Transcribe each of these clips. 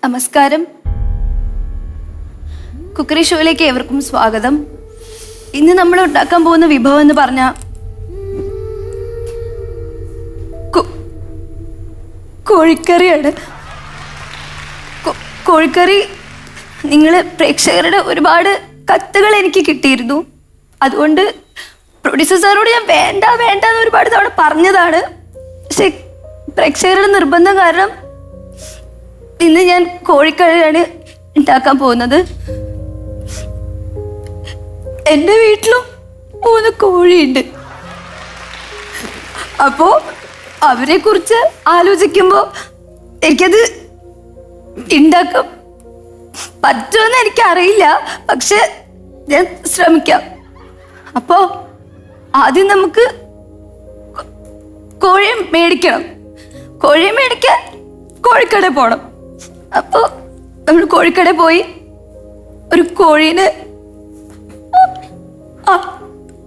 നമസ്കാരം. കുക്കറി ഷോയിലേക്ക് ഏവർക്കും സ്വാഗതം. ഇന്ന് നമ്മൾ ഉണ്ടാക്കാൻ പോകുന്ന വിഭവം എന്ന് പറഞ്ഞാൽ കോഴിക്കറിയാണ്. കോഴിക്കറി നിങ്ങൾ പ്രേക്ഷകരുടെ ഒരുപാട് കത്തുകൾ എനിക്ക് കിട്ടിയിരുന്നു. അതുകൊണ്ട് പ്രൊഡ്യൂസർ സാറോട് ഞാൻ വേണ്ട എന്ന് ഒരുപാട് തവണ പറഞ്ഞതാണ്. പക്ഷെ പ്രേക്ഷകരുടെ നിർബന്ധം കാരണം ഇന്ന് ഞാൻ കോഴിക്കറിയാണ് ഉണ്ടാക്കാൻ പോകുന്നത്. എൻ്റെ വീട്ടിലും 3 കോഴിയുണ്ട്. അപ്പോ അവരെ കുറിച്ച് ആലോചിക്കുമ്പോൾ എനിക്കത് ഉണ്ടാക്കാൻ പറ്റുമെന്ന് എനിക്കറിയില്ല. പക്ഷെ ഞാൻ ശ്രമിക്കാം. അപ്പോ ആദ്യം നമുക്ക് കോഴിയെ മേടിക്കണം. കോഴിയെ മേടിക്കാൻ കോഴിക്കടയിൽ പോകണം. അപ്പോൾ നമ്മൾ കോഴിക്കടയിൽ പോയി ഒരു കോഴീനെ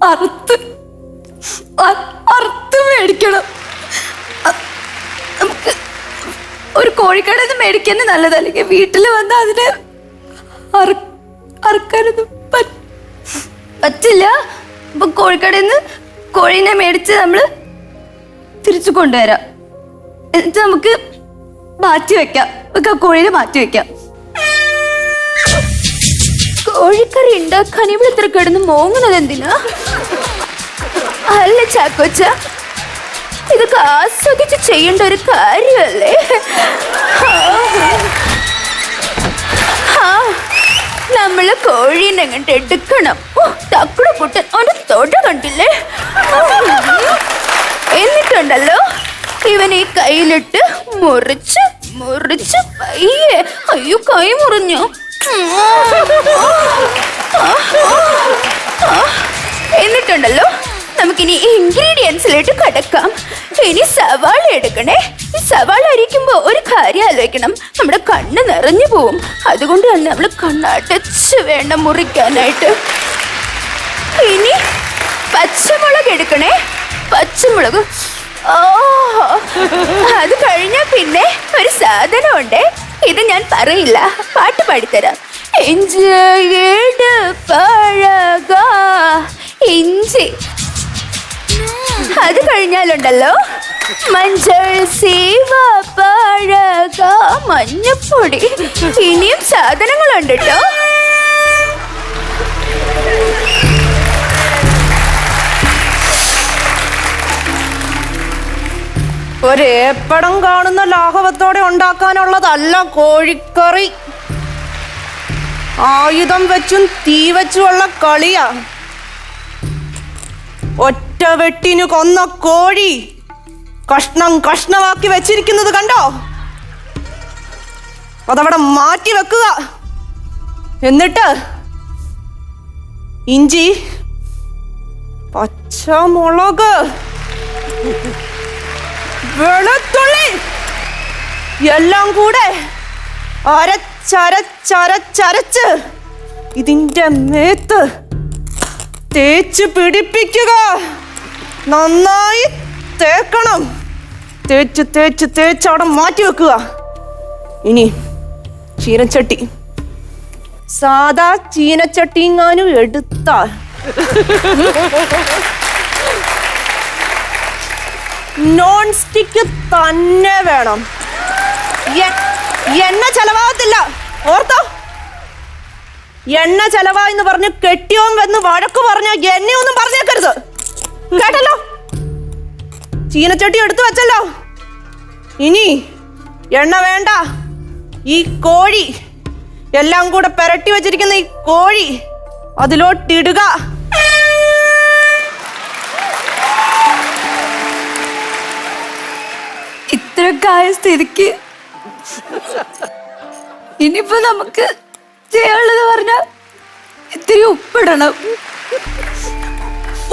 അറുത്ത് മേടിക്കണം. നമുക്ക് ഒരു കോഴിക്കടയിൽ നിന്ന് മേടിക്കാൻ നല്ലത്. അല്ലെങ്കിൽ വീട്ടിൽ വന്ന് അതിനെ അറുക്കാനൊന്നും പറ്റില്ല. അപ്പൊ കോഴിക്കടയിൽ നിന്ന് കോഴീനെ മേടിച്ച് നമ്മൾ തിരിച്ചു കൊണ്ടുവരാം. എന്നിട്ട് നമുക്ക് മാറ്റി വെക്കാം. കോഴിനെ മാറ്റി വെക്കാം. കോഴിക്കറി ഉണ്ടാക്കാൻ ഇവിടെ ഇത്ര കിടന്ന് മോങ്ങുന്നത് എന്തിനാ? അല്ല ചാക്കോച്ച, ഇതൊക്കെ ആസ്വദിച്ച് ചെയ്യേണ്ട ഒരു കാര്യമല്ലേ? നമ്മള് കോഴീനെ അങ്ങോട്ട് എടുക്കണം. തക്കുട പൊട്ടൻ അവന്റെ തൊട കണ്ടില്ലേ? എന്നിട്ടുണ്ടല്ലോ ഇവൻ ഈ കയ്യിലിട്ട് മുറിച്ച് പയ്യെ, അയ്യോ കൈ മുറിഞ്ഞു. എന്നിട്ടുണ്ടല്ലോ നമുക്കിനി ഇൻഗ്രീഡിയൻസിലേക്ക് കടക്കാം. ഇനി സവാള എടുക്കണേ. ഈ സവാള അരിക്കുമ്പോ ഒരു കാര്യം ആലോചിക്കണം, നമ്മുടെ കണ്ണ് നിറഞ്ഞു പോവും. അതുകൊണ്ട് തന്നെ നമ്മൾ കണ്ണടച്ച് വേണം മുറിക്കാനായിട്ട്. ഇനി പച്ചമുളക് എടുക്കണേ. പച്ചമുളക് അത് കഴിഞ്ഞ പിന്നെ ഒരു സാധനം ഉണ്ടേ. ഇത് ഞാൻ പറയില്ല, പാട്ട് പാടിത്തരാം. ഇഞ്ചി. അത് കഴിഞ്ഞാലുണ്ടല്ലോ മഞ്ഞൾ, സീവ, പഴക, മഞ്ഞപ്പൊടി. ഇനിയും സാധനങ്ങളുണ്ട് കേട്ടോ. ഒരേപ്പടം കാണുന്ന ലാഘവത്തോടെ ഉണ്ടാക്കാനുള്ളതല്ല കോഴിക്കറി. ആയുധം വെച്ചും തീ വെച്ചുമുള്ള കളിയാ. ഒറ്റ വെട്ടിനു കൊന്ന കോഴി കഷ്ണമാക്കി വെച്ചിരിക്കുന്നത് കണ്ടോ? അതവിടെ മാറ്റി വെക്കുക. എന്നിട്ട് ഇഞ്ചി, പച്ചമുളക്, വെളുത്തുള്ളി എല്ലാം കൂടെ അരച്ചരച്ച് ഇതിന്റെ മേത്ത് തേച്ച് പിടിപ്പിക്കുക. നന്നായി തേക്കണം. തേച്ച് അവിടെ മാറ്റി വെക്കുക. ഇനി ചീനച്ചട്ടി, സാധാ ചീനച്ചട്ടി എങ്ങാനും എടുത്താൽ നോൺ സ്റ്റിക്ക് തന്നെ വേണം. എണ്ണ ചെലവാകത്തില്ല, ഓർത്തോ? എണ്ണ ചെലവാന്ന് പറഞ്ഞ് കെട്ടിയോൻ വന്ന് വഴക്ക് പറഞ്ഞ എന്നെയൊന്നും പറഞ്ഞേക്കരുത്, കേട്ടല്ലോ? ചീനച്ചട്ടി എടുത്തു വെച്ചല്ലോ. ഇനി എണ്ണ വേണ്ട. ഈ കോഴി എല്ലാം കൂടെ പെരട്ടി വെച്ചിരിക്കുന്ന ഈ കോഴി അതിലോട്ടിടുക. ഇത്രയൊക്കെ ആയ സ്ഥിതിക്ക് ഇനിയിപ്പോ നമുക്ക് ചെയ്യാനുള്ളത് പറഞ്ഞാൽ ഇത്തിരി ഉപ്പിടണം.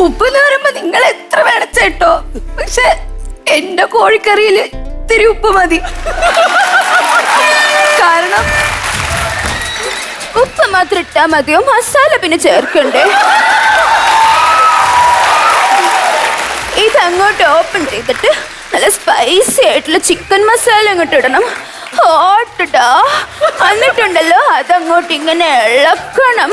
ഉപ്പ് എന്ന് പറയുമ്പോ നിങ്ങൾ എത്ര വേണച്ചേട്ടോ, പക്ഷെ എന്റെ കോഴിക്കറിയില് ഇത്തിരി ഉപ്പ് മതി. കാരണം ഉപ്പ് മാത്രം ഇട്ടാ മതിയോ? മസാല പിന്നെ ചേർക്കണ്ടേ? ഇത് അങ്ങോട്ട് ഓപ്പൺ ചെയ്തിട്ട് നല്ല സ്പൈസി ആയിട്ടുള്ള ചിക്കൻ മസാല അങ്ങോട്ട് ഇടണം. ഹോട്ടടാ. എന്നിട്ടുണ്ടല്ലോ അതങ്ങോട്ട് ഇങ്ങനെ ഇളക്കണം.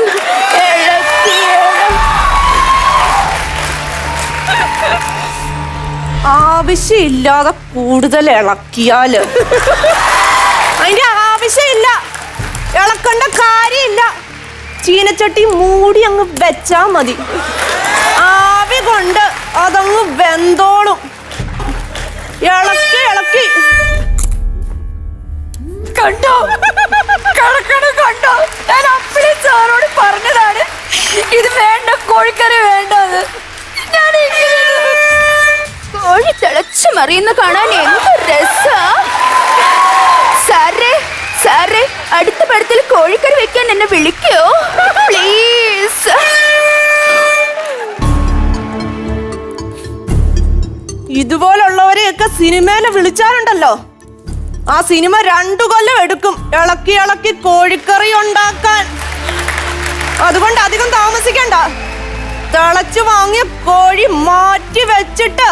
ആവശ്യമില്ലാതെ കൂടുതൽ ഇളക്കിയാല് അതിന്റെ ആവശ്യമില്ല, ഇളക്കേണ്ട കാര്യമില്ല. ചീനച്ചട്ടി മൂടി അങ്ങ് വെച്ചാ മതി, ആവി കൊണ്ട് അതങ്ങ് വെന്തോളും. ഇളക്കി ഇളക്കി കണ്ടോ കണ്ടോ, ഞാൻ അപ്പഴേ സാറോട് പറഞ്ഞതാണ് ഇത് വേണ്ട, കോഴിക്കറി വേണ്ടത്. ഞാൻ കോഴി തിളച്ചു മറിയുന്ന കാണാൻ എന്ത് രസാ. സാറേ സാറേ, അടുത്ത പടത്തിൽ കോഴിക്കറി വെക്കാൻ എന്നെ വിളിക്കോ പ്ലീസ്? ഇതുപോലുള്ളവരെയൊക്കെ സിനിമയില് വിളിച്ചാലുണ്ടല്ലോ, ആ സിനിമ 2 കൊല്ലം എടുക്കും ഇളക്കി ഇളക്കി കോഴിക്കറി ഉണ്ടാക്കാൻ. അതുകൊണ്ട് അധികം താമസിക്കണ്ട, തിളച്ചു വാങ്ങിയ കോഴി മാറ്റി വെച്ചിട്ട്